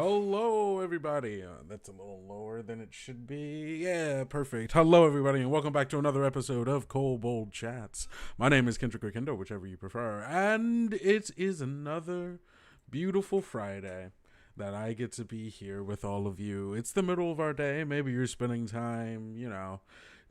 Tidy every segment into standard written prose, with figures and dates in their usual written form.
Hello, everybody. That's a little lower than it should be. Yeah, perfect. Hello, everybody, and welcome back to another episode of Kobold Chats. My name is Kendrick or Kendo, whichever you prefer, and it is another beautiful Friday that I get to be here with all of you. It's the middle of our day. Maybe you're spending time,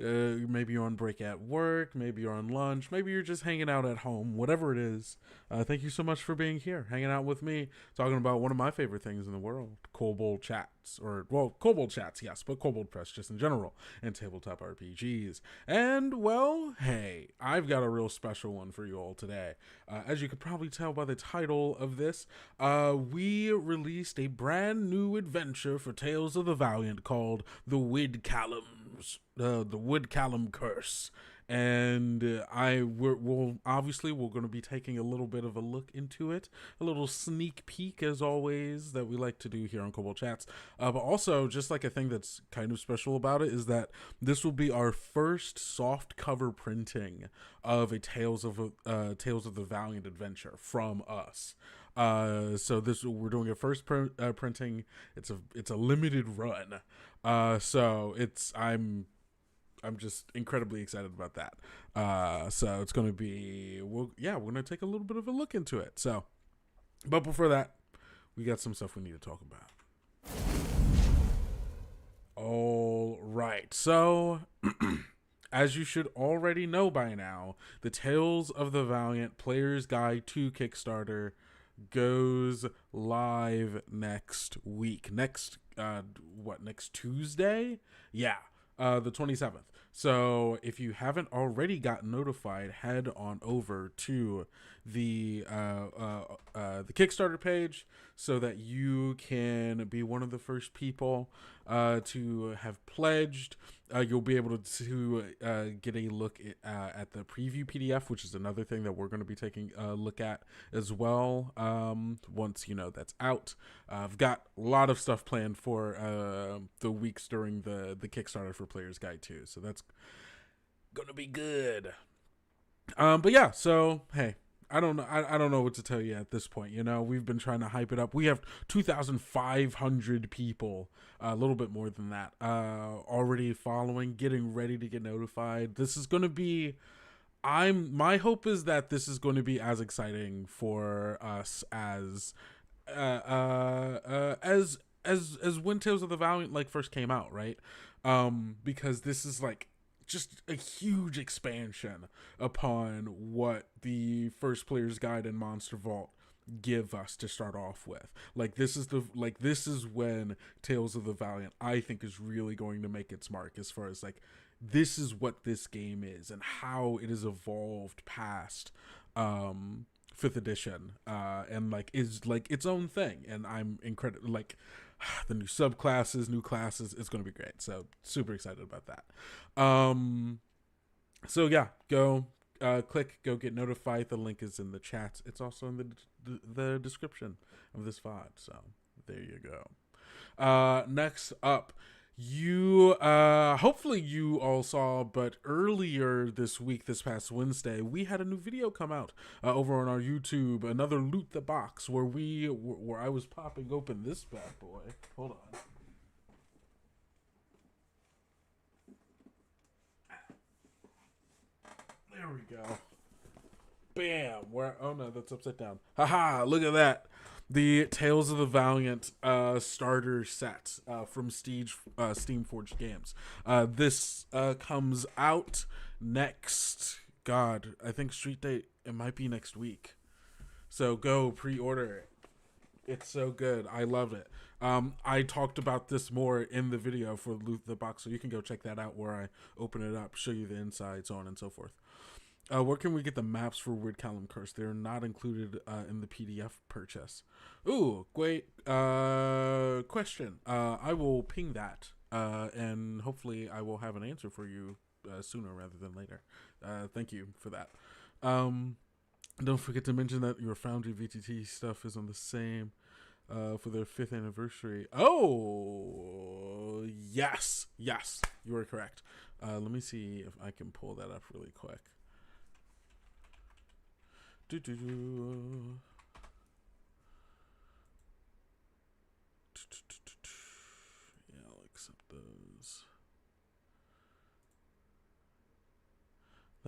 maybe you're on break at work, maybe you're on lunch, maybe you're just hanging out at home, whatever it is. Thank you so much for being here, hanging out with me, talking about one of my favorite things in the world, Kobold Chats. Kobold Chats, yes, but Kobold Press just in general, and tabletop RPGs. And, well, hey, I've got a real special one for you all today. As you could probably tell by the title of this, we released a brand new adventure for Tales of the Valiant called the Wyddcallum Curse. And we're going to be taking a little bit of a look into it, a little sneak peek as always that we like to do here on Kobold Chats. But also, just like a thing that's kind of special about it is that this will be our first soft cover printing of a Tales of the Valiant adventure from us. So we're doing a first printing. It's a limited run. So I'm just incredibly excited about that. So it's going to be, we're going to take a little bit of a look into it. So, but before that, we got some stuff we need to talk about. All right. So, as you should already know by now, the Tales of the Valiant Player's Guide to Kickstarter goes live next week. Next Tuesday? Yeah. The 27th. So if you haven't already gotten notified, head on over to the Kickstarter page so that you can be one of the first people to have pledged. You'll be able to get a look at the preview PDF, which is another thing that we're going to be taking a look at as well. Once that's out, I've got a lot of stuff planned for the weeks during the Kickstarter for Player's Guide 2, so that's gonna be good. But yeah, so hey, I don't know. I don't know what to tell you at this point. We've been trying to hype it up. We have 2,500 people, a little bit more than that, already following, getting ready to get notified. This is going to be. My hope is that this is going to be as exciting for us as when Tales of the Valiant first came out, right? Because this is just a huge expansion upon what the first Player's Guide and Monster Vault give us to start off with. This is when Tales of the Valiant, I think, is really going to make its mark as far as this is what this game is and how it has evolved past 5th edition and is its own thing. And I'm incredible, the new subclasses, new classes, it's going to be great. So super excited about that. So yeah, go click, go get notified. The link is in the chat. It's also in the description of this VOD. So there you go. Next up, you hopefully you all saw, but earlier this week, this past Wednesday, we had a new video come out over on our YouTube, another Loot the Box, where I was popping open this bad boy. Hold on. There we go. Bam! Oh no, that's upside down. Haha! Look at that. The Tales of the Valiant starter set from Steamforged Games. This comes out next. God, I think street date. It might be next week. So go pre-order it. It's so good. I love it. I talked about this more in the video for Loot the Box, so you can go check that out where I open it up, show you the inside, so on and so forth. Where can we get the maps for Wyddcallum Curse? They're not included in the PDF purchase. Ooh, great question. I will ping that, and hopefully I will have an answer for you sooner rather than later. Thank you for that. Don't forget to mention that your Foundry VTT stuff is on the same for their 5th anniversary. Oh, yes, you are correct. Let me see if I can pull that up really quick.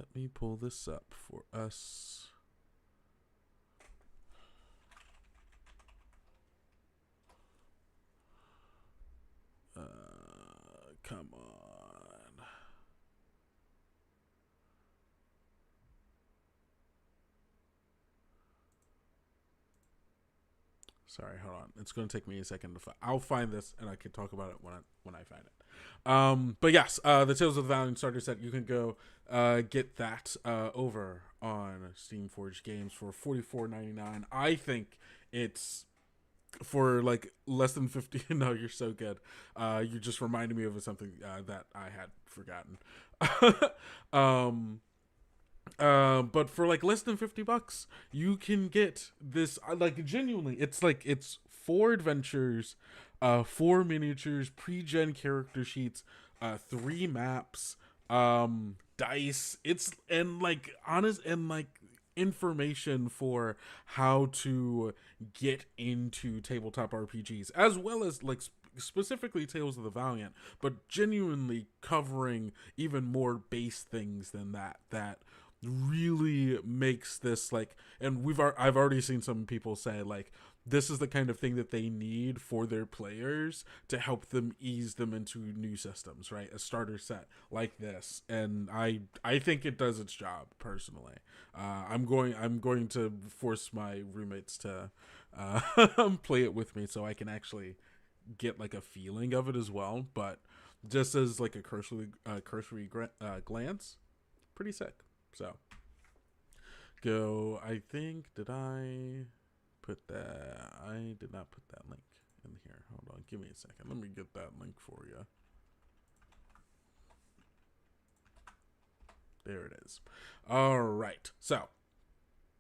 Let me pull this up for us. Come on. Sorry, hold on. It's going to take me a second to find. I'll find this and I can talk about it when I find it. But yes, the Tales of the Valiant starter set. You can go get that over on Steamforged Games for $44.99. I think it's for like less than 50. No, you're so good. You just reminded me of something that I had forgotten. But for like less than $50, you can get this. Like genuinely, it's 4 adventures, 4 miniatures, pre-gen character sheets, 3 maps, dice. It's and like honest and like information for how to get into tabletop RPGs, as well as like specifically Tales of the Valiant, but genuinely covering even more base things than that really makes this like, and I've already seen some people say like this is the kind of thing that they need for their players to help them ease them into new systems, right? A starter set like this, and I think it does its job personally. I'm going to force my roommates to play it with me so I can actually get like a feeling of it as well. But just as like a cursory glance, pretty sick. So go. I think did I put that? I did not put that link in here. Hold on, give me a second. Let me get that link for you. There it is. All right. So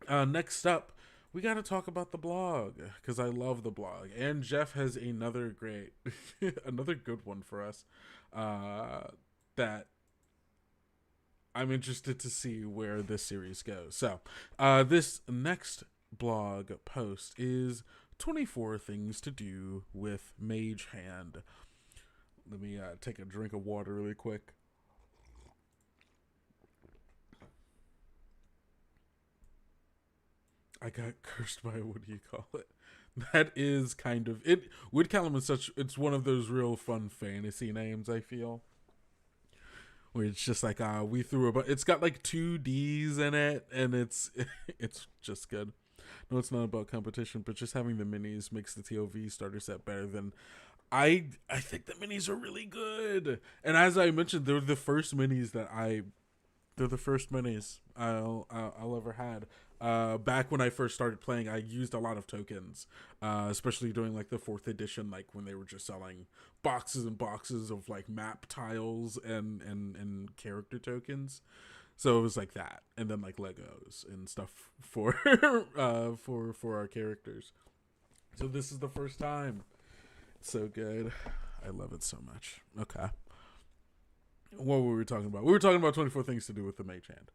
next up, we got to talk about the blog because I love the blog, and Jeff has another great, another good one for us that I'm interested to see where this series goes. So this next blog post is 24 things to do with Mage Hand. Let me take a drink of water really quick. I got cursed by, what do you call it? That is kind of it. Wyddcallum is it's one of those real fun fantasy names, I feel. Where it's just like, we threw it's got like 2 Ds in it, and it's just good. No, it's not about competition, but just having the minis makes the TOV starter set better than. I think the minis are really good. And as I mentioned, they're the first minis I'll ever had. Back when I first started playing, I used a lot of tokens, especially during like the 4th edition, like when they were just selling boxes and boxes of like map tiles and character tokens. So it was like that, and then like Legos and stuff for for our characters. So this is the first time. It's so good. I love it so much. Okay. What were we talking about? We were talking about 24 things to do with the Mage Hand.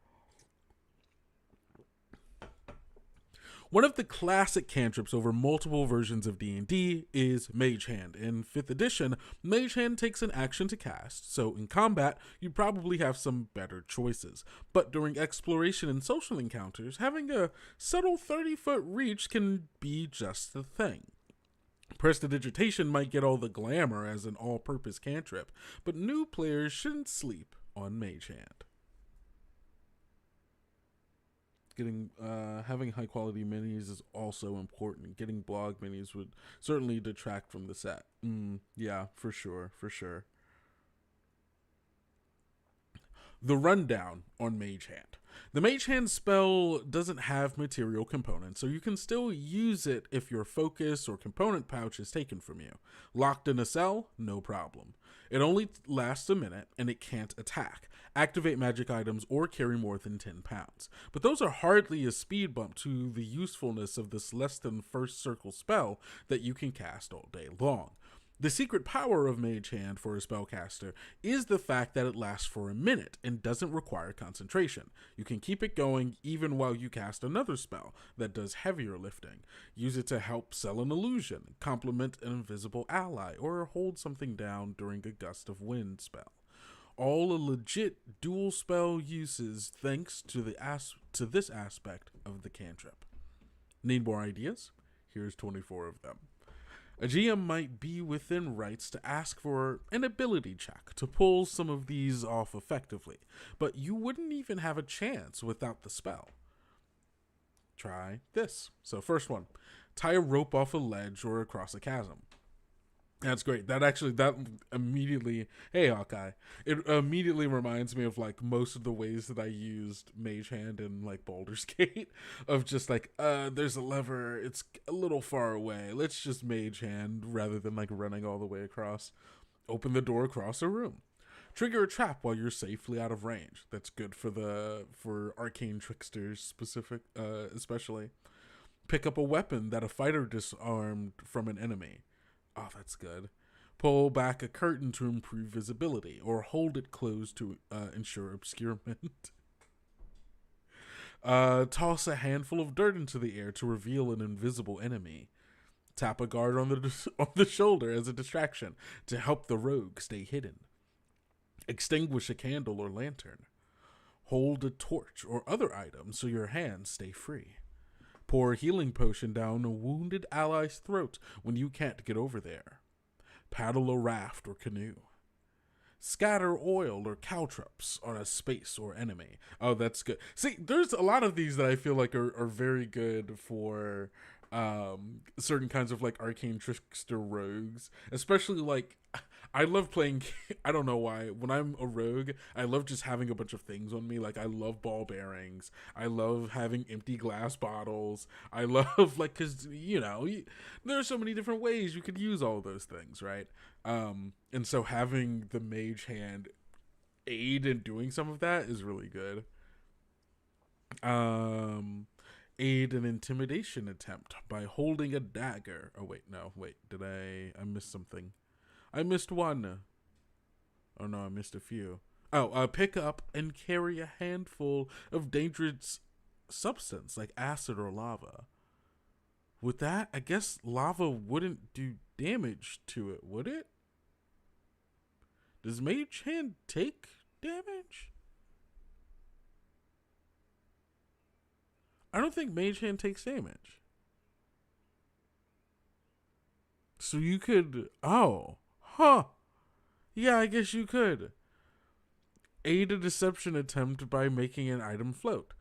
One of the classic cantrips over multiple versions of D&D is Mage Hand. In 5th edition, Mage Hand takes an action to cast, so in combat, you probably have some better choices. But during exploration and social encounters, having a subtle 30-foot reach can be just the thing. Prestidigitation might get all the glamour as an all-purpose cantrip, but new players shouldn't sleep on Mage Hand. Having high quality minis is also important. Getting blog minis would certainly detract from the set. Yeah, for sure. The rundown on Mage Hand. The Mage Hand spell doesn't have material components, so you can still use it if your focus or component pouch is taken from you. Locked in a cell? No problem. It only lasts a minute, and it can't attack, activate magic items, or carry more than 10 pounds. But those are hardly a speed bump to the usefulness of this less than first circle spell that you can cast all day long. The secret power of Mage Hand for a spellcaster is the fact that it lasts for a minute and doesn't require concentration. You can keep it going even while you cast another spell that does heavier lifting. Use it to help sell an illusion, complement an invisible ally, or hold something down during a gust of wind spell. All a legit dual spell uses thanks to this aspect of the cantrip. Need more ideas? Here's 24 of them. A GM might be within rights to ask for an ability check to pull some of these off effectively, but you wouldn't even have a chance without the spell. Try this. So first one, tie a rope off a ledge or across a chasm. That's great. That immediately, hey Hawkeye, it immediately reminds me of like most of the ways that I used Mage Hand in like Baldur's Gate, of just like, there's a lever, it's a little far away, let's just Mage Hand rather than like running all the way across. Open the door across a room. Trigger a trap while you're safely out of range. That's good for arcane tricksters especially. Pick up a weapon that a fighter disarmed from an enemy. Oh, that's good. Pull back a curtain to improve visibility, or hold it closed to ensure obscurement. Toss a handful of dirt into the air to reveal an invisible enemy. Tap a guard on the shoulder as a distraction to help the rogue stay hidden. Extinguish a candle or lantern. Hold a torch or other item so your hands stay free. Pour a healing potion down a wounded ally's throat when you can't get over there. Paddle a raft or canoe. Scatter oil or caltrops on a space or enemy. Oh, that's good. See, there's a lot of these that I feel like are very good for certain kinds of like arcane trickster rogues, especially like I love playing. I don't know why, when I'm a rogue I love just having a bunch of things on me. Like I love ball bearings, I love having empty glass bottles, I love like, because there are so many different ways you could use all those things, right? And so having the Mage Hand aid in doing some of that is really good. Aid an intimidation attempt by holding a dagger. Oh, wait, did I missed something. I missed one. Oh, no, I missed a few. Oh, pick up and carry a handful of dangerous substance like acid or lava. With that, I guess lava wouldn't do damage to it, would it? Does Mage Hand take damage? I don't think Mage Hand takes damage. So you could... Oh. Huh. Yeah, I guess you could. Aid a deception attempt by making an item float.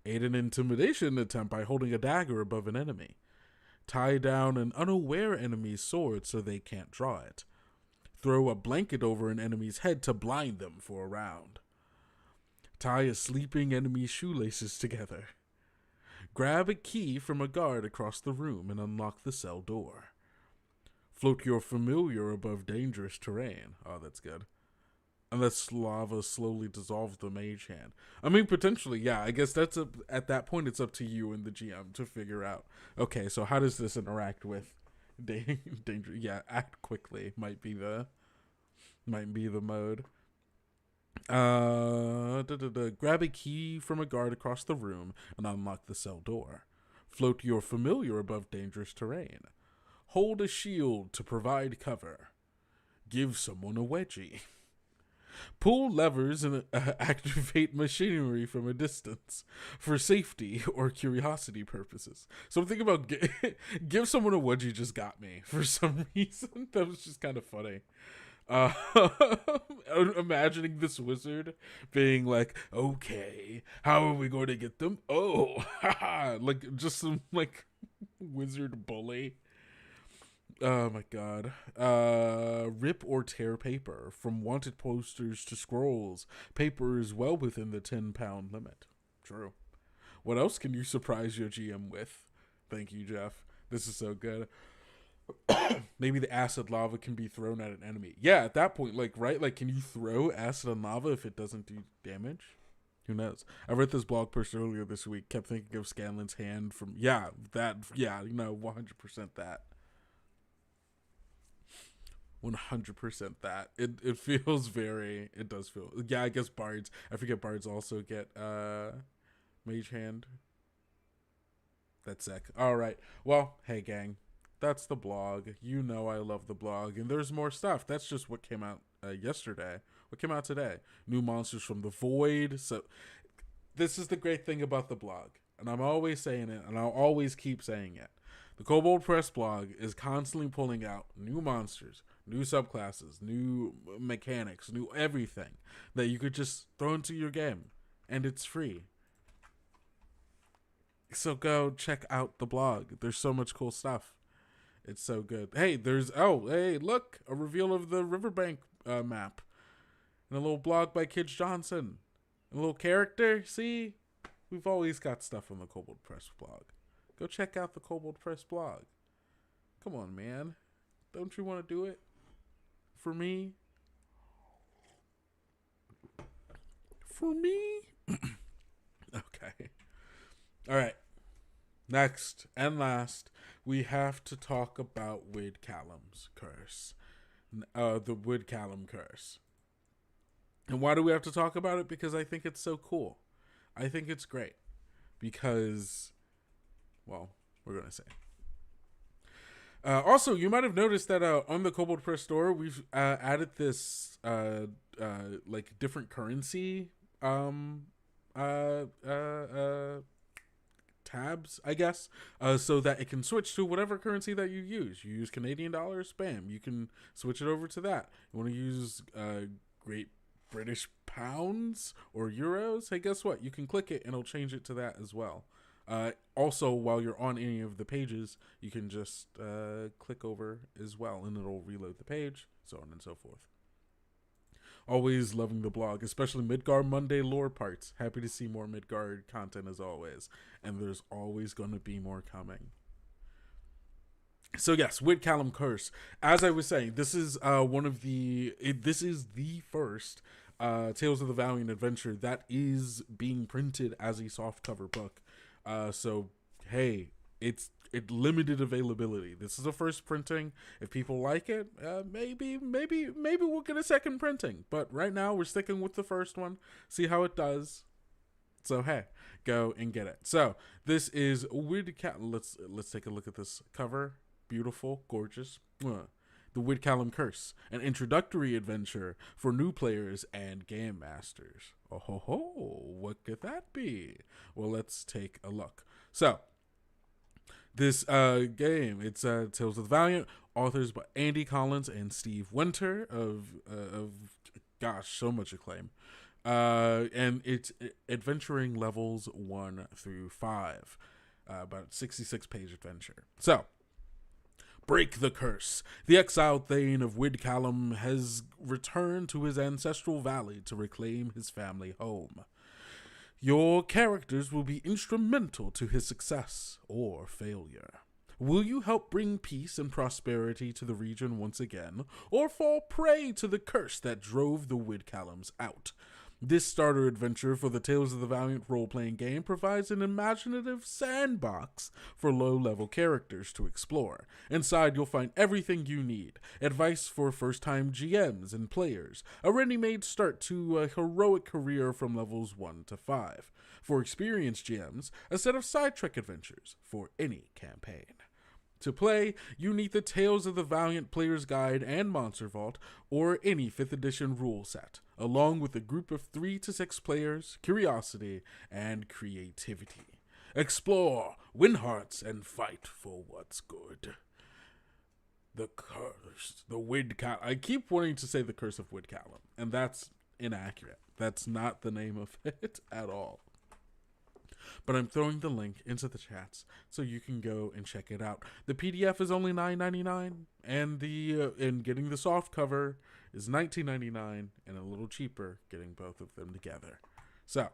Aid an intimidation attempt by holding a dagger above an enemy. Tie down an unaware enemy's sword so they can't draw it. Throw a blanket over an enemy's head to blind them for a round. Tie a sleeping enemy's shoelaces together. Grab a key from a guard across the room and unlock the cell door. Float your familiar above dangerous terrain. Oh, that's good. Unless lava slowly dissolves the Mage Hand. I mean, potentially, yeah. I guess at that point, it's up to you and the GM to figure out. Okay, so how does this interact with danger? Yeah, act quickly might be the mode. Grab a key from a guard across the room and unlock the cell door. Float your familiar above dangerous terrain. Hold a shield to provide cover. Give someone a wedgie. Pull levers and activate machinery from a distance for safety or curiosity purposes. So I'm thinking about give someone a wedgie just got me for some reason. That was just kind of funny. Imagining this wizard being like, okay, how are we going to get them? Oh, like just some like wizard bully. Oh my god. Rip or tear paper. From wanted posters to scrolls, paper is well within the 10-pound limit. True. What else can you surprise your GM with? Thank you, Jeff. This is so good. Maybe the acid lava can be thrown at an enemy. Yeah, at that point, like, right? Like, can you throw acid and lava if it doesn't do damage? Who knows? I read this blog post earlier this week, kept thinking of Scanlan's hand from, 100% that. 100% that. It feels it does feel, I guess bards, I forget bards also get, Mage Hand. That's sick. Alright, well, hey gang. That's the blog. I love the blog. And there's more stuff. That's just what came out yesterday. What came out today? New monsters from the void. So this is the great thing about the blog, and I'm always saying it, and I'll always keep saying it. The Kobold Press blog is constantly pulling out new monsters, new subclasses, new mechanics, new everything that you could just throw into your game, and it's free. So go check out the blog. There's so much cool stuff. It's so good. Hey, hey, look, a reveal of the Riverbank map. And a little blog by Kids Johnson. A little character. See? We've always got stuff on the Kobold Press blog. Go check out the Kobold Press blog. Come on, man. Don't you want to do it? For me? For me? Okay. All right. Next and last, we have to talk about Wyddcallum's Curse. The Wyddcallum Curse. And why do we have to talk about it? Because I think it's so cool. I think it's great. Because, well, we're going to say. Also, you might have noticed that on the Kobold Press store, we've added this like different currency tabs, I guess, so that it can switch to whatever currency that you use. You use Canadian dollars, spam. You can switch it over to that. You want to use Great British pounds or euros? Hey, guess what? You can click it and it'll change it to that as well. Also, while you're on any of the pages, you can just click over as well, and it'll reload the page, so on and so forth. Always loving the blog, especially Midgard Monday lore parts. Happy to see more Midgard content as always, and there's always going to be more coming. So yes, Wyddcallum Curse. As I was saying, this is this is the first Tales of the Valiant adventure that is being printed as a softcover book. So hey, it's limited availability. This is a first printing. If people like it, maybe we'll get a second printing. But right now we're sticking with the first one. See how it does. So hey, go and get it. So this is Wyddcallum. Let's take a look at this cover. Beautiful, gorgeous. The Wyddcallum Curse, an introductory adventure for new players and game masters. Oh ho ho! What could that be? Well, let's take a look. So. This game, it's Tales of the Valiant, authors by Andy Collins and Steve Winter of gosh, so much acclaim. And it's adventuring levels 1 through 5, about 66-page adventure. So, break the curse. The exiled Thane of Wyddcallum has returned to his ancestral valley to reclaim his family home. Your characters will be instrumental to his success or failure. Will you help bring peace and prosperity to the region once again, or fall prey to the curse that drove the Wyddcallums out? This starter adventure for the Tales of the Valiant role-playing game provides an imaginative sandbox for low-level characters to explore. Inside, you'll find everything you need. Advice for first-time GMs and players. A ready-made start to a heroic career from levels 1 to 5. For experienced GMs, a set of side-trek adventures for any campaign. To play, you need the Tales of the Valiant Player's Guide and Monster Vault, or any 5th edition rule set, along with a group of 3 to 6 players, curiosity, and creativity. Explore, win hearts, and fight for what's good. The Curse, the Wyddcallum. I keep wanting to say the Curse of Wyddcallum, and that's inaccurate. That's not the name of it at all. But I'm throwing the link into the chats so you can go and check it out. The PDF is only $9.99, and getting the soft cover is $19.99, and a little cheaper getting both of them together. So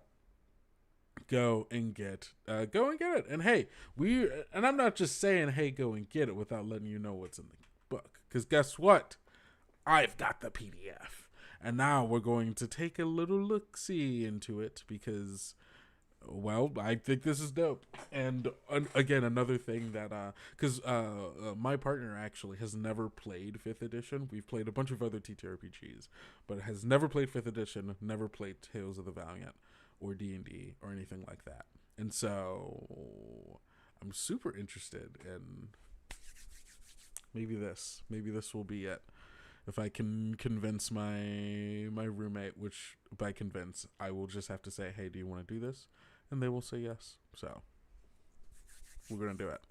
go and get it. And hey, I'm not just saying hey, go and get it without letting you know what's in the book, because guess what? I've got the PDF, and now we're going to take a little look-see into it because. Well, I think this is dope. And again, another thing that, because my partner actually has never played 5th edition. We've played a bunch of other ttrpgs, but has never played 5th edition, never played Tales of the Valiant or D&D or anything like that. And so I'm super interested in maybe this will be it. if I can convince my roommate, which by convince I will just have to say, hey, do you want to do this? And they will say yes. So we're gonna do it.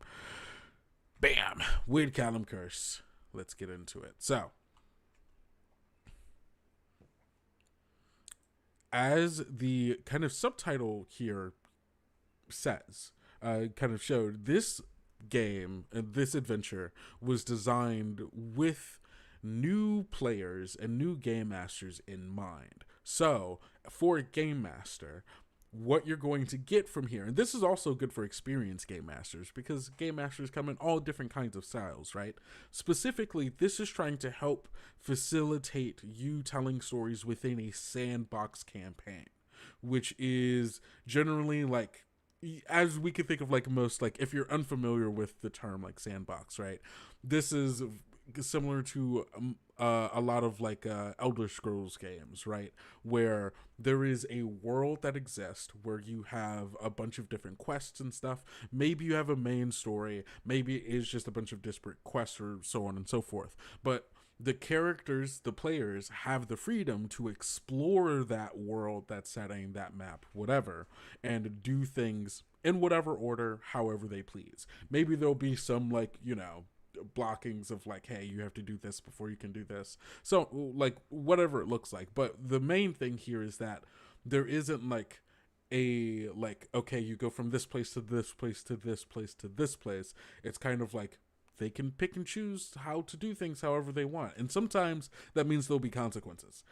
Bam! Wyddcallum Curse. Let's get into it. So, as the kind of subtitle here says, kind of showed, this game and this adventure was designed with new players and new game masters in mind. So, for a game master, what you're going to get from here, and this is also good for experienced game masters, because game masters come in all different kinds of styles, right? Specifically, this is trying to help facilitate you telling stories within a sandbox campaign, which is generally like, as we could think of, like, most, like, if you're unfamiliar with the term like sandbox, right, this is similar to a lot of like Elder Scrolls games, right, where there is a world that exists where you have a bunch of different quests and stuff. Maybe you have a main story, maybe it is just a bunch of disparate quests, or so on and so forth, but the characters, the players, have the freedom to explore that world, that setting, that map, whatever, and do things in whatever order, however they please. Maybe there'll be some, like, you know, blockings of like, hey, you have to do this before you can do this. So, like, whatever it looks like. But the main thing here is that there isn't like a, like, okay, you go from this place to this place to this place to this place. It's kind of like they can pick and choose how to do things however they want. And sometimes that means there'll be consequences,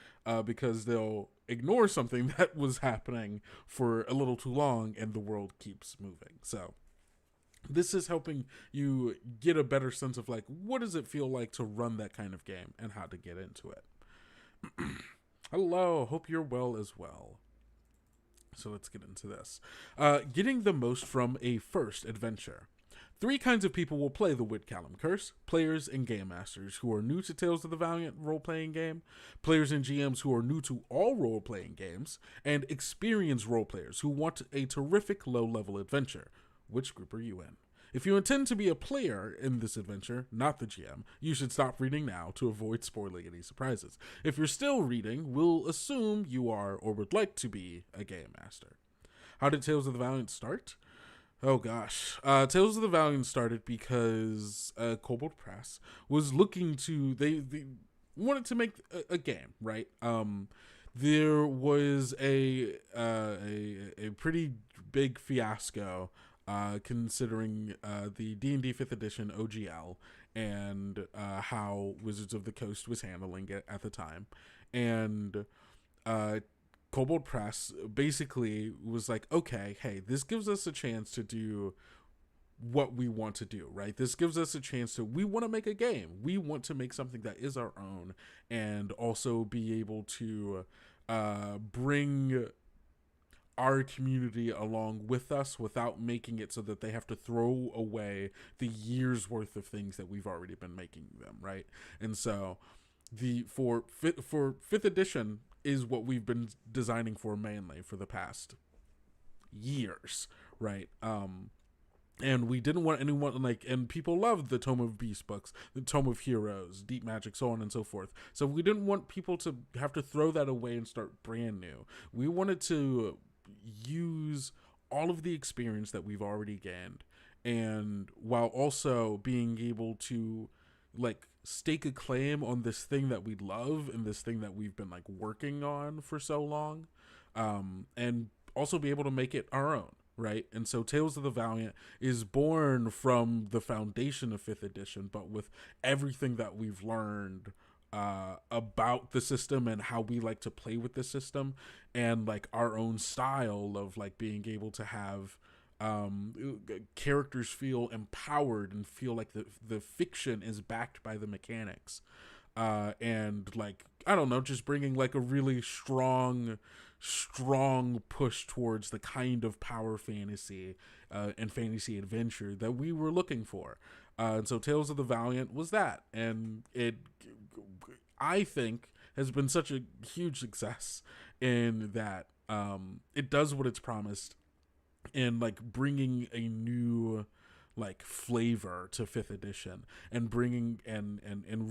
because they'll ignore something that was happening for a little too long and the world keeps moving. So this is helping you get a better sense of like, what does it feel like to run that kind of game and how to get into it. Hello, hope you're well as well. So let's get into this. Getting the most from a first adventure. 3 kinds of people will play the Wyddcallum Curse: players and game masters who are new to Tales of the Valiant role-playing game, players and GMs who are new to all role-playing games, and experienced role-players who want a terrific low-level adventure. Which group are you in? If you intend to be a player in this adventure, not the GM, you should stop reading now to avoid spoiling any surprises. If you're still reading, we'll assume you are or would like to be a game master. How did Tales of the Valiant start? Oh gosh. Tales of the Valiant started because Kobold Press was looking to, they wanted to make a game, right? There was a pretty big fiasco considering the D&D 5th edition OGL and how Wizards of the Coast was handling it at the time. And Kobold Press basically was like, okay, hey, this gives us a chance to do what we want to do, right? This gives us a chance to, we want to make a game. We want to make something that is our own and also be able to bring our community along with us without making it so that they have to throw away the years worth of things that we've already been making them, right? And so for 5th edition is what we've been designing for mainly for the past years, right? And we didn't want anyone, like, and people loved the Tome of Beasts books, the Tome of Heroes, Deep Magic, so on and so forth. So we didn't want people to have to throw that away and start brand new. We wanted to use all of the experience that we've already gained, and while also being able to, like, stake a claim on this thing that we love and this thing that we've been, like, working on for so long, and also be able to make it our own, right? And so Tales of the Valiant is born from the foundation of 5th edition, but with everything that we've learned about the system and how we like to play with the system, and like our own style of like being able to have characters feel empowered and feel like the fiction is backed by the mechanics, and like, I don't know, just bringing like a really strong push towards the kind of power fantasy and fantasy adventure that we were looking for. And so Tales of the Valiant was that, and it, I think, has been such a huge success in that it does what it's promised in like bringing a new like flavor to 5th edition, and bringing and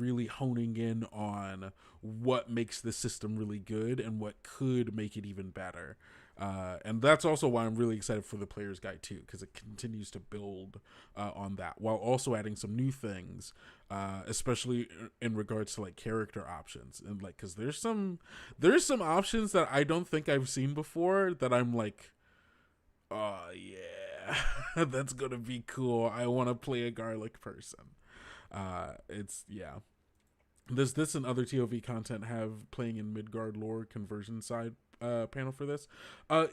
really honing in on what makes the system really good and what could make it even better. And that's also why I'm really excited for the player's guide too, because it continues to build on that while also adding some new things, especially in regards to like character options, and like because there's some options that I don't think I've seen before that I'm like, oh yeah, that's gonna be cool. I want to play a garlic person. It's yeah. Does this and other TOV content have playing in Midgard lore conversion side panel for this?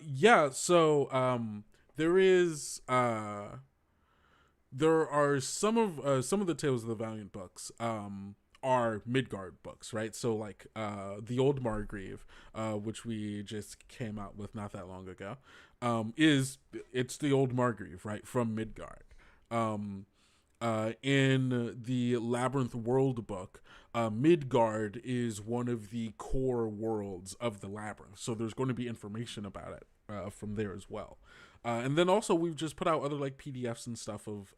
Yeah. So there is there are some of the Tales of the Valiant books are Midgard books, right? So like the Old Margrave, which we just came out with not that long ago, it's the Old Margrave, right, from Midgard. In the Labyrinth World book, Midgard is one of the core worlds of the Labyrinth, so there's going to be information about it from there as well. And then also we've just put out other like PDFs and stuff of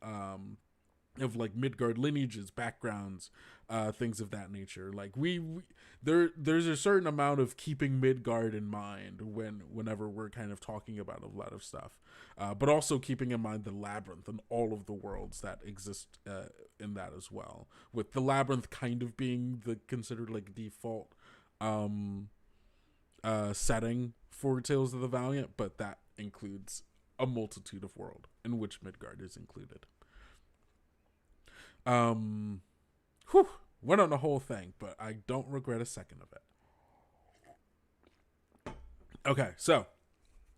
like Midgard lineages, backgrounds, things of that nature. Like there's a certain amount of keeping Midgard in mind whenever we're kind of talking about a lot of stuff, but also keeping in mind the labyrinth and all of the worlds that exist in that as well. With the labyrinth kind of being the considered like default setting for Tales of the Valiant, but that includes a multitude of world in which Midgard is included. Went on the whole thing, but I don't regret a second of it. Okay, so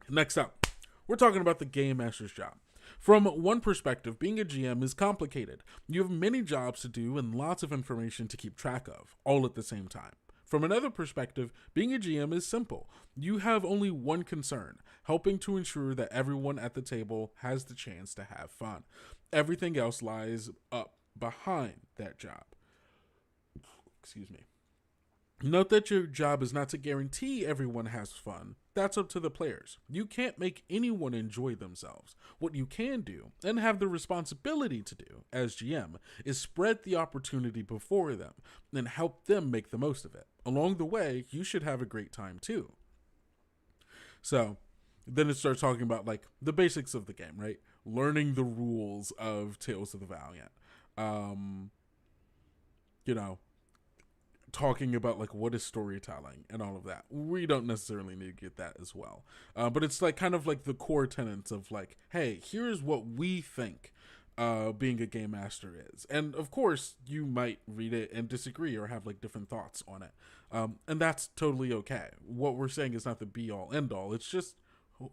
next up, we're talking about the game master's job. From one perspective, being a GM is complicated. You have many jobs to do and lots of information to keep track of, all at the same time. From another perspective, being a GM is simple. You have only one concern, helping to ensure that everyone at the table has the chance to have fun. Everything else lies up behind that job. Excuse me. Note that your job is not to guarantee everyone has fun. That's up to the players. You can't make anyone enjoy themselves. What you can do, and have the responsibility to do, as GM, is spread the opportunity before them and help them make the most of it. Along the way, you should have a great time too. So, then it starts talking about like the basics of the game, right? Learning the rules of Tales of the Valiant. You know, talking about like what is storytelling and all of that. We don't necessarily need to get that as well, but it's like kind of like the core tenets of like, hey, here's what we think being a game master is, and of course you might read it and disagree or have like different thoughts on it, and that's totally okay. What we're saying is not the be all end all. It's just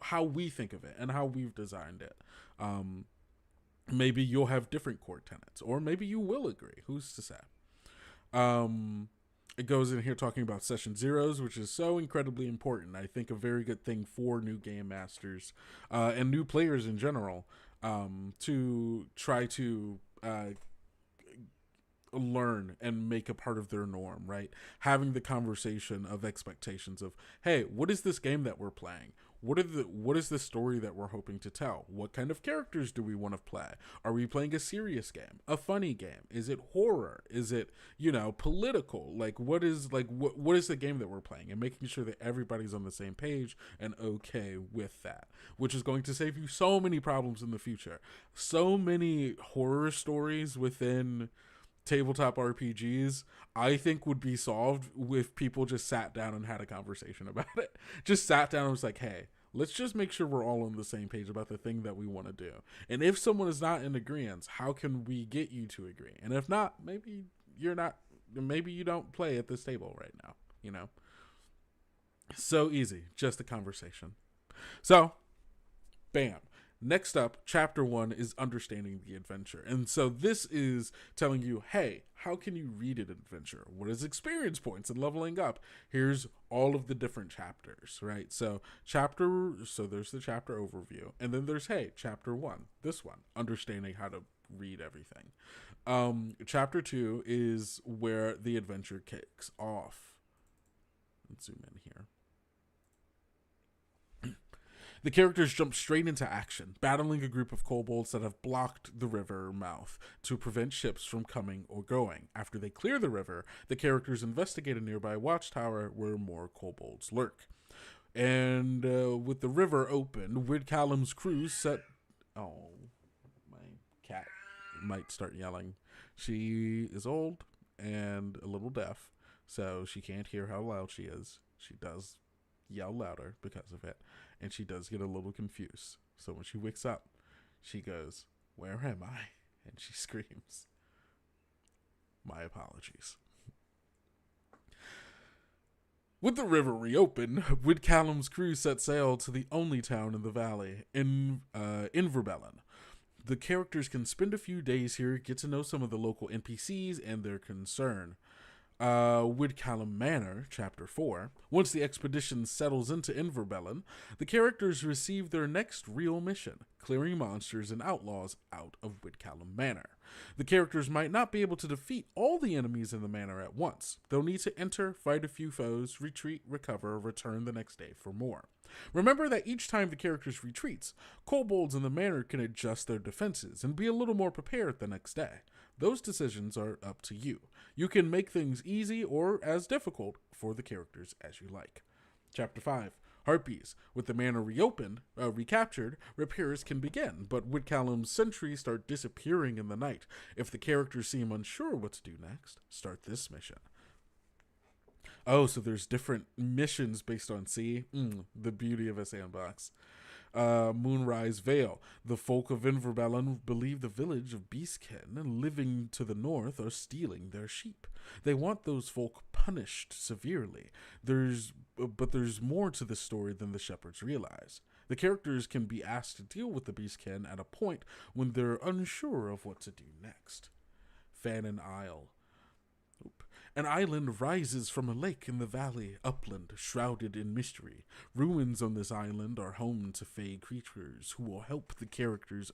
how we think of it and how we've designed it. Maybe you'll have different core tenets, or maybe you will agree. Who's to say? It goes in here talking about session zeros, which is so incredibly important. I think a very good thing for new game masters and new players in general, to try to learn and make a part of their norm, right? Having the conversation of expectations of, hey, what is this game that we're playing? What is the story that we're hoping to tell? What kind of characters do we want to play? Are we playing a serious game? A funny game? Is it horror? Is it, political? Like what is the game that we're playing? And making sure that everybody's on the same page and okay with that, which is going to save you so many problems in the future. So many horror stories within tabletop RPGs, I think, would be solved if people just sat down and had a conversation about it. Just sat down and was like, hey, let's just make sure we're all on the same page about the thing that we want to do. And if someone is not in agreement, how can we get you to agree? And if not, maybe you don't play at this table right now, So easy, just a conversation. So, bam. Next up, chapter 1 is understanding the adventure. And so this is telling you, hey, how can you read an adventure? What is experience points and leveling up? Here's all of the different chapters, right? So there's the chapter overview. And then there's, hey, chapter 1, this one, understanding how to read everything. Chapter 2 is where the adventure kicks off. Let's zoom in here. The characters jump straight into action, battling a group of kobolds that have blocked the river mouth to prevent ships from coming or going. After they clear the river, the characters investigate a nearby watchtower where more kobolds lurk. And with the river open, Wyddcallum's crew set... Oh, my cat might start yelling. She is old and a little deaf, so she can't hear how loud she is. She does yell louder because of it, and she does get a little confused. So when she wakes up, she goes, "Where am I?" And she screams. My apologies. With the river reopened, Wyddcallum's crew set sail to the only town in the valley, Inverbellen. The characters can spend a few days here, get to know some of the local NPCs and their concern. Wyddcallum Manor, Chapter 4. Once the expedition settles into Inverbellen, the characters receive their next real mission, clearing monsters and outlaws out of Wyddcallum Manor. The characters might not be able to defeat all the enemies in the manor at once. They'll need to enter, fight a few foes, retreat, recover, return the next day for more. Remember that each time the characters retreats, kobolds in the manor can adjust their defenses and be a little more prepared the next day. Those decisions are up to you. You can make things easy or as difficult for the characters as you like. Chapter 5. Harpies. With the manor recaptured, repairs can begin, but Wyddcallum's sentries start disappearing in the night. If the characters seem unsure what to do next, start this mission. Oh, so there's different missions based on sea? The beauty of a sandbox. Moonrise Vale. The folk of Inverbellen believe the village of Beastkin living to the north are stealing their sheep. They want those folk punished severely. But there's more to this story than the shepherds realize. The characters can be asked to deal with the Beastkin at a point when they're unsure of what to do next. Fannin Isle. An island rises from a lake in the valley, upland, shrouded in mystery. Ruins on this island are home to fey creatures who will help the characters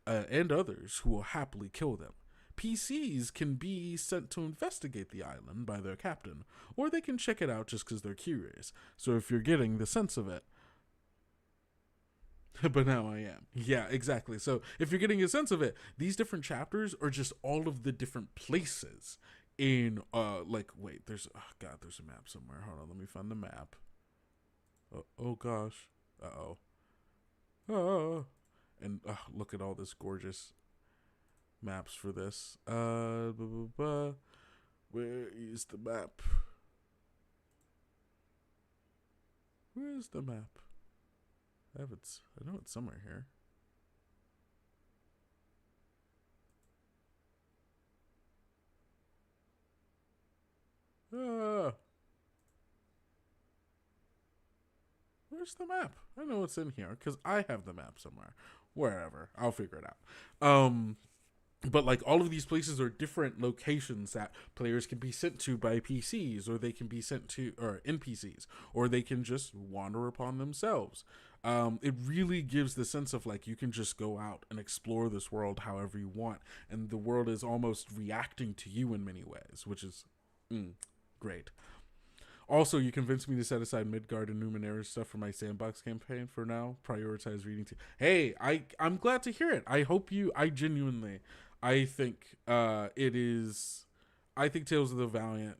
and others who will happily kill them. PCs can be sent to investigate the island by their captain, or they can check it out just because they're curious. So if you're getting the sense of it... But now I am. Yeah, exactly. So if you're getting a sense of it, these different chapters are just all of the different places in wait, there's a map somewhere. Hold on, let me find the map. Oh gosh. And look at all this gorgeous maps for this. Where is the map? Where is the map? I know it's somewhere here. Where's the map? I know it's in here because I have the map somewhere. Wherever. I'll figure it out. But like all of these places are different locations that players can be sent to by PCs, or they can be sent to, or NPCs, or they can just wander upon themselves. It really gives the sense of like you can just go out and explore this world however you want, and the world is almost reacting to you in many ways, which is great. Also, you convinced me to set aside Midgard and Numenera stuff for my sandbox campaign for now. Prioritize reading. Hey, I'm glad to hear it. I hope you. I genuinely. I think it is. I think Tales of the Valiant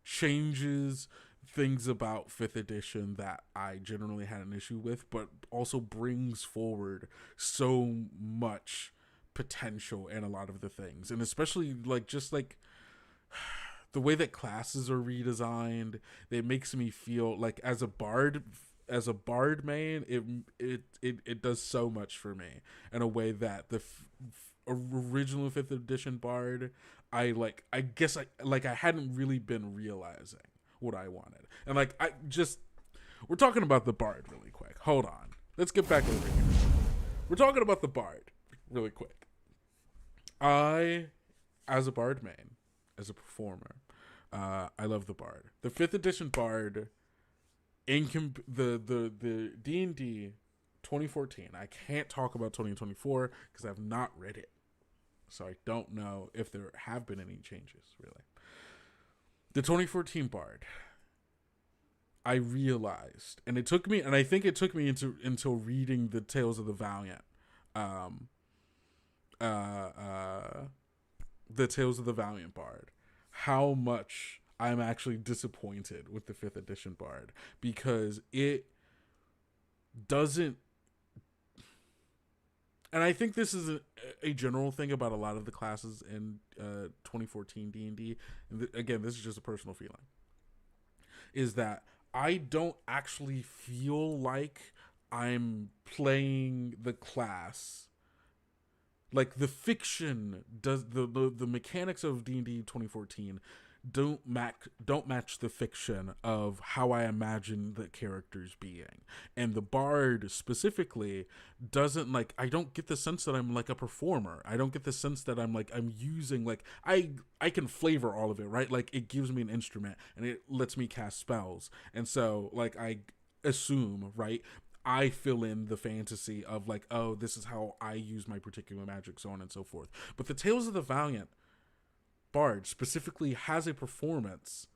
changes things about 5th edition that I generally had an issue with, but also brings forward so much potential in a lot of the things, and especially like just like. The way that classes are redesigned, it makes me feel like as a bard main, it does so much for me in a way that the original 5th edition bard, I hadn't really been realizing what I wanted. And we're talking about the bard really quick. Hold on. Let's get back over here. We're talking about the bard really quick. I, as a bard main, as a performer, I love the bard. The 5th edition bard, the D&D 2014. I can't talk about 2024 because I've not read it, so I don't know if there have been any changes really. The 2014 bard, I realized, and it took me, and I think it took me until reading the Tales of the Valiant, um, the Tales of the Valiant Bard, how much I'm actually disappointed with the 5th edition Bard, because it doesn't, and I think this is a general thing about a lot of the classes in 2014 D&D, and again, this is just a personal feeling, is that I don't actually feel like I'm playing the class. Like, the fiction does, the mechanics of D&D 2014 don't match the fiction of how I imagine the characters being. And the bard specifically doesn't, like, I don't get the sense that I'm like a performer. I don't get the sense that I'm using, like, I can flavor all of it, right? Like, it gives me an instrument and it lets me cast spells. And so, like, I assume, right, I fill in the fantasy of, like, oh, this is how I use my particular magic, so on and so forth. But the Tales of the Valiant Bard specifically has a performance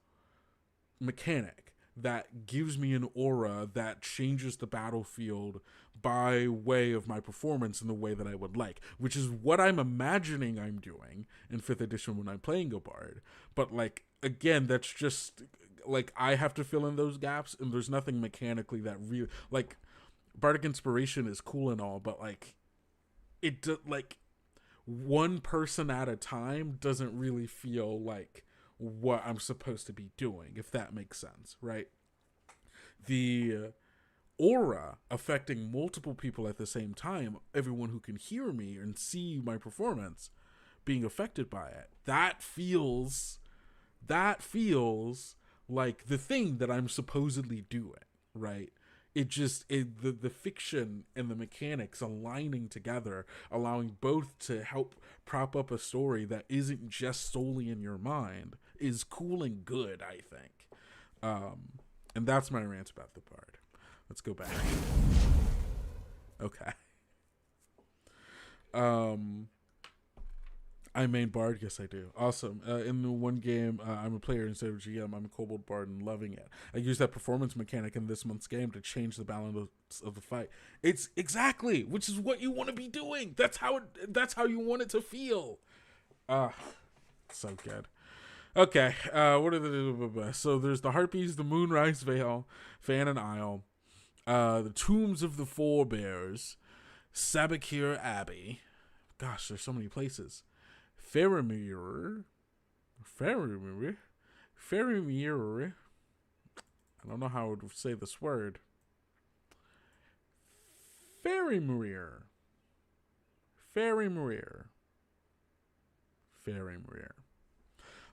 mechanic that gives me an aura that changes the battlefield by way of my performance in the way that I would like, which is what I'm imagining I'm doing in 5th edition when I'm playing a bard. But, like, again, that's just, like, I have to fill in those gaps, and there's nothing mechanically that really, like, bardic inspiration is cool and all, but, like, it, like, one person at a time doesn't really feel like what I'm supposed to be doing, if that makes sense, right? The aura affecting multiple people at the same time, everyone who can hear me and see my performance being affected by it, that feels like the thing that I'm supposedly doing, right? The fiction and the mechanics aligning together, allowing both to help prop up a story that isn't just solely in your mind, is cool and good, I think. And that's my rant about the bard. Let's go back. Okay. I main bard, yes I do. Awesome. In the one game, I'm a player instead of GM. I'm a Kobold Bard and loving it. I use that performance mechanic in this month's game to change the balance of the fight. It's exactly, which is what you want to be doing. That's how you want it to feel. So good. Okay, what are the so there's the Harpies, the Moonrise Vale, Fan and Isle, the Tombs of the Forebears, Sabakir Abbey. Gosh, there's so many places. Faramir. I don't know how I would say this word. Faramir.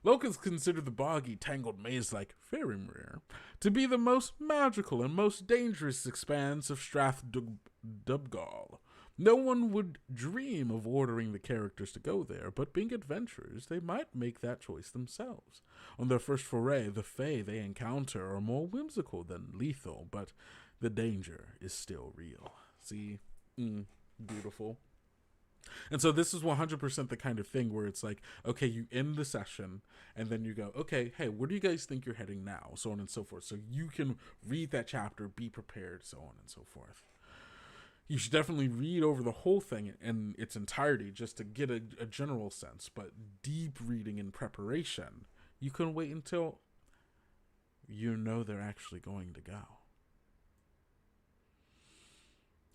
Locals consider the boggy, tangled maze like Faramir to be the most magical and most dangerous expanse of Strath-Dubgal. No one would dream of ordering the characters to go there, but being adventurers, they might make that choice themselves. On their first foray, the Fae they encounter are more whimsical than lethal, but the danger is still real. See? Beautiful. And so this is 100% the kind of thing where it's like, okay, you end the session, and then you go, okay, hey, where do you guys think you're heading now? So on and so forth. So you can read that chapter, be prepared, so on and so forth. You should definitely read over the whole thing in its entirety just to get a general sense, but deep reading and preparation, you can wait until you know they're actually going to go.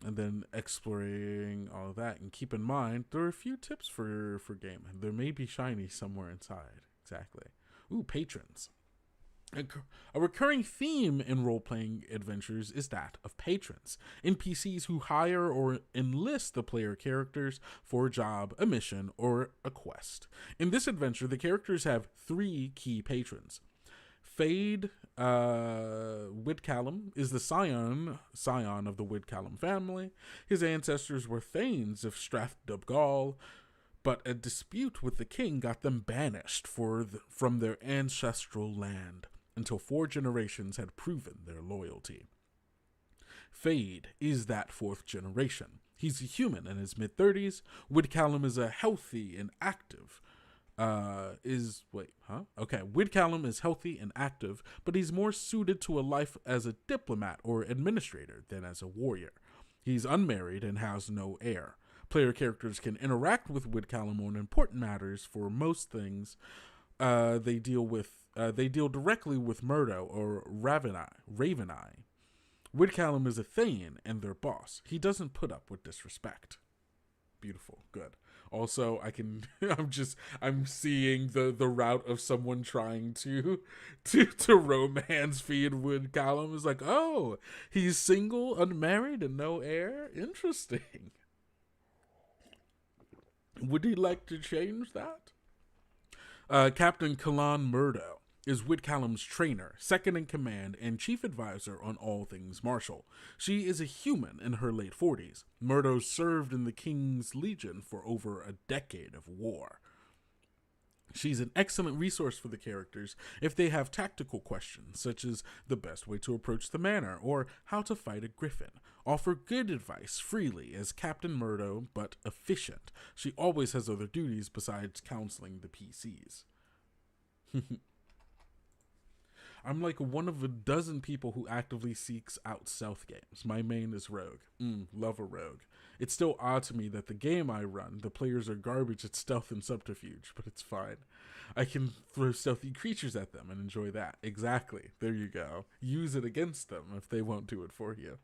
And then exploring all of that. And keep in mind, there are a few tips for game. There may be shiny somewhere inside. Exactly. Ooh, patrons. A recurring theme in role-playing adventures is that of patrons, NPCs who hire or enlist the player characters for a job, a mission, or a quest. In this adventure, the characters have 3 key patrons. Fade Wyddcallum is the scion of the Wyddcallum family. His ancestors were Thanes of Strath-Dubgal, but a dispute with the king got them banished from their ancestral land until 4 generations had proven their loyalty. Fade is that 4th generation. He's a human in his mid-30s. Wyddcallum is a healthy and active Wyddcallum is healthy and active, but he's more suited to a life as a diplomat or administrator than as a warrior. He's unmarried and has no heir. Player characters can interact with Wyddcallum on important matters. For most things, they deal directly with Murdo or Raveneye. Wyddcallum is a Thane and their boss. He doesn't put up with disrespect. Beautiful, good. Also, I'm seeing the route of someone trying to romance feed Wyddcallum. Is like, oh, he's single, unmarried, and no heir. Interesting. Would he like to change that? Captain Kalan Murdo is Wyddcallum's trainer, second in command, and chief advisor on all things martial. She is a human in her late 40s. Murdo served in the King's Legion for over a decade of war. She's an excellent resource for the characters if they have tactical questions, such as the best way to approach the manor or how to fight a griffin. Offer good advice freely as Captain Murdo, but efficient. She always has other duties besides counseling the PCs. I'm like one of a dozen people who actively seeks out stealth games. My main is Rogue. Love a Rogue. It's still odd to me that the game I run, the players are garbage at stealth and subterfuge, but it's fine. I can throw stealthy creatures at them and enjoy that. Exactly. There you go. Use it against them if they won't do it for you.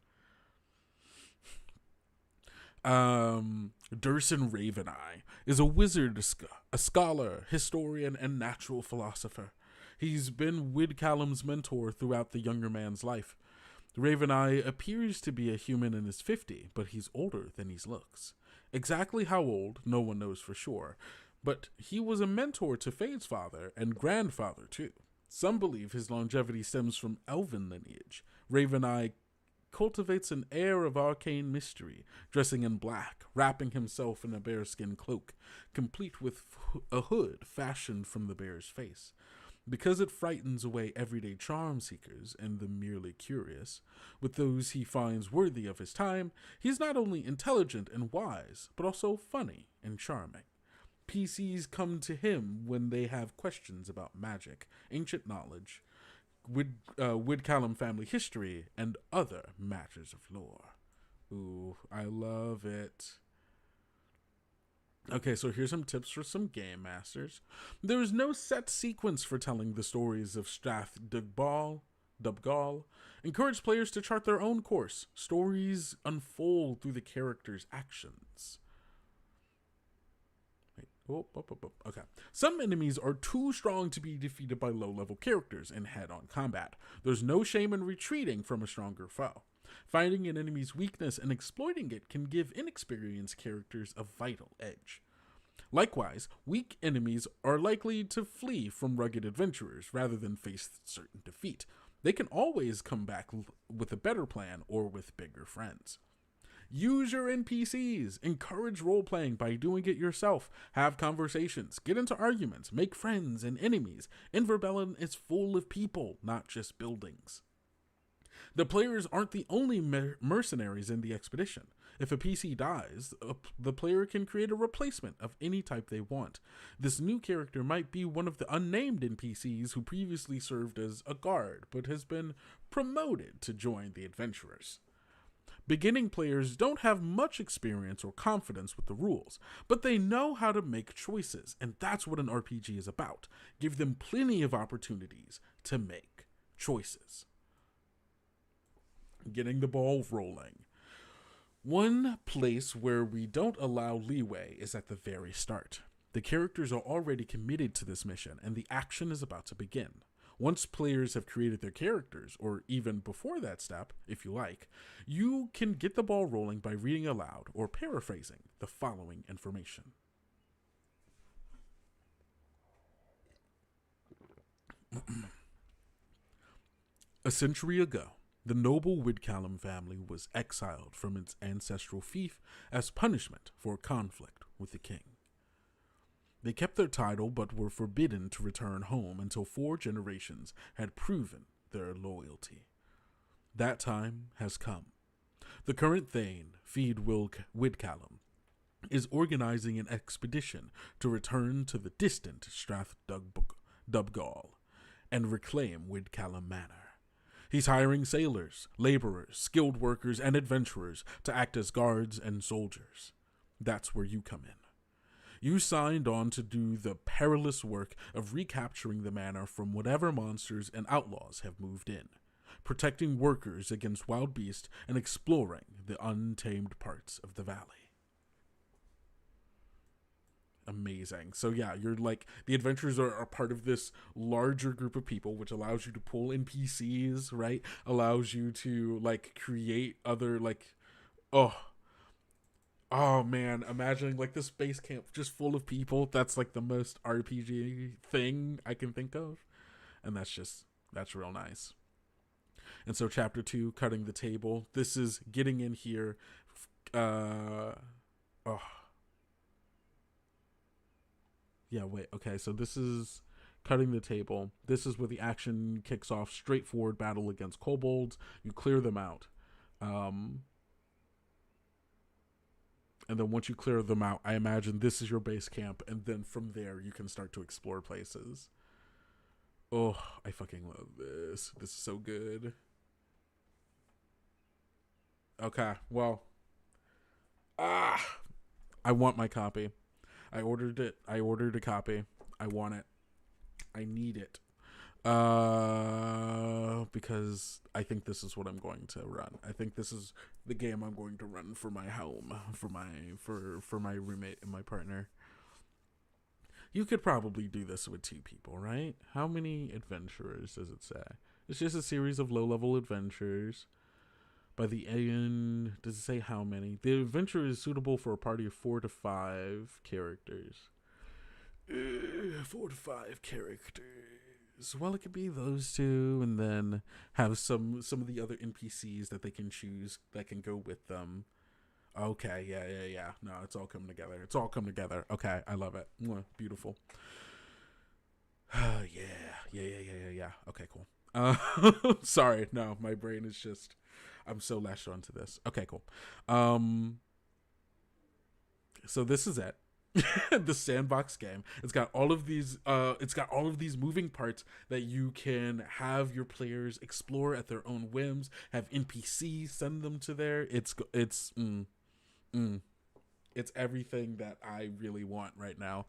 Durson Raveneye is a wizard, a scholar, historian, and natural philosopher. He's been Wyddcallum's mentor throughout the younger man's life. Raveneye appears to be a human in his 50s, but he's older than he looks. Exactly how old, no one knows for sure, but he was a mentor to Fade's father and grandfather too. Some believe his longevity stems from elven lineage. Raveneye cultivates an air of arcane mystery, dressing in black, wrapping himself in a bearskin cloak, complete with a hood fashioned from the bear's face. Because it frightens away everyday charm seekers and the merely curious, with those he finds worthy of his time, he's not only intelligent and wise, but also funny and charming. PCs come to him when they have questions about magic, ancient knowledge, Wyddcallum family history, and other matters of lore. Ooh, I love it. Okay, so here's some tips for some game masters. There is no set sequence for telling the stories of Strath Dubgal. Encourage players to chart their own course. Stories unfold through the characters' actions. Okay. Some enemies are too strong to be defeated by low-level characters in head-on combat. There's no shame in retreating from a stronger foe. Finding an enemy's weakness and exploiting it can give inexperienced characters a vital edge. Likewise, weak enemies are likely to flee from rugged adventurers rather than face certain defeat. They can always come back with a better plan or with bigger friends. Use your NPCs. Encourage role-playing by doing it yourself. Have conversations. Get into arguments. Make friends and enemies. Inverbellum is full of people, not just buildings. The players aren't the only mercenaries in the expedition. If a PC dies, the player can create a replacement of any type they want. This new character might be one of the unnamed NPCs who previously served as a guard, but has been promoted to join the adventurers. Beginning players don't have much experience or confidence with the rules, but they know how to make choices, and that's what an RPG is about. Give them plenty of opportunities to make choices. Getting the ball rolling. One place where we don't allow leeway is at the very start. The characters are already committed to this mission, and the action is about to begin. Once players have created their characters, or even before that step, if you like, you can get the ball rolling by reading aloud or paraphrasing the following information. A century ago, the noble Wyddcallum family was exiled from its ancestral fief as punishment for conflict with the king. They kept their title but were forbidden to return home until 4 generations had proven their loyalty. That time has come. The current Thane, Wyddcallum, is organizing an expedition to return to the distant Dubgall and reclaim Wyddcallum Manor. He's hiring sailors, laborers, skilled workers, and adventurers to act as guards and soldiers. That's where you come in. You signed on to do the perilous work of recapturing the manor from whatever monsters and outlaws have moved in, protecting workers against wild beasts and exploring the untamed parts of the valley. Amazing. So yeah, you're like, the adventurers are part of this larger group of people, which allows you to pull NPCs, right? Allows you to like create other like, oh man, imagining like this base camp just full of people. That's like the most RPG thing I can think of. And that's real nice. And so chapter 2, cutting the table. This is getting in here. Yeah, wait. Okay, so this is cutting the table. This is where the action kicks off. Straightforward battle against kobolds. You clear them out. And then once you clear them out, I imagine this is your base camp. And then from there, you can start to explore places. Oh, I fucking love this. This is so good. Okay, well. I want my copy. I ordered it. I ordered a copy. I want it. I need it. Because I think this is what I'm going to run. I think this is the game I'm going to run for my home, for my roommate and my partner. You could probably do this with 2 people, right? How many adventurers does it say? It's just a series of low-level adventures. By the end, does it say how many? The adventure is suitable for a party of 4 to 5 characters. 4 to 5 characters. Well, it could be those 2, and then have some of the other NPCs that they can choose that can go with them. Okay, yeah. No, it's all coming together. It's all coming together. Okay, I love it. Mwah, beautiful. Yeah. Okay, cool. Sorry, no, my brain is just, I'm so latched onto this. Okay, cool. So this is it. The sandbox game. It's got all of these moving parts that you can have your players explore at their own whims, have NPCs send them to there. It's everything that I really want right now.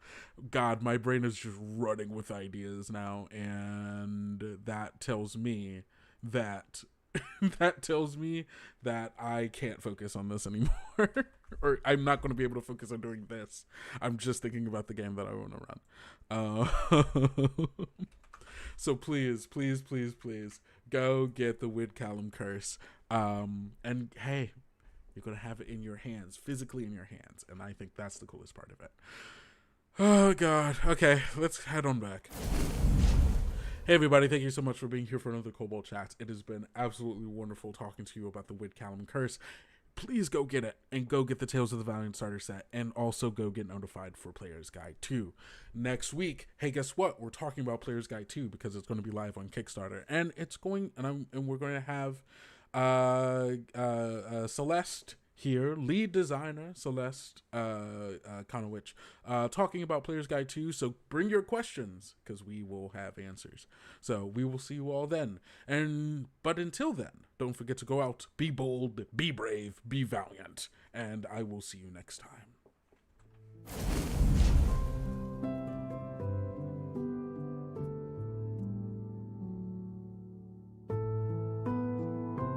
God, my brain is just running with ideas now, and that tells me that I can't focus on this anymore. Or I'm not going to be able to focus on doing this. I'm just thinking about the game that I want to run. So please, go get the Wyddcallum Curse. And hey, you're going to have it in your hands, physically in your hands. And I think that's the coolest part of it. Oh, God. Okay, let's head on back. Hey, everybody. Thank you so much for being here for another Kobold Chats. It has been absolutely wonderful talking to you about the Wyddcallum Curse. Please go get it, and go get the Tales of the Valiant starter set, and also go get notified for Player's Guide 2. Next week, hey, guess what? We're talking about Player's Guide 2 because it's going to be live on Kickstarter, and we're going to have Celeste here, lead designer Celeste Conowitch, talking about Player's Guide 2. So bring your questions, because we will have answers. So we will see you all then. But until then, don't forget to go out, be bold, be brave, be valiant, and I will see you next time.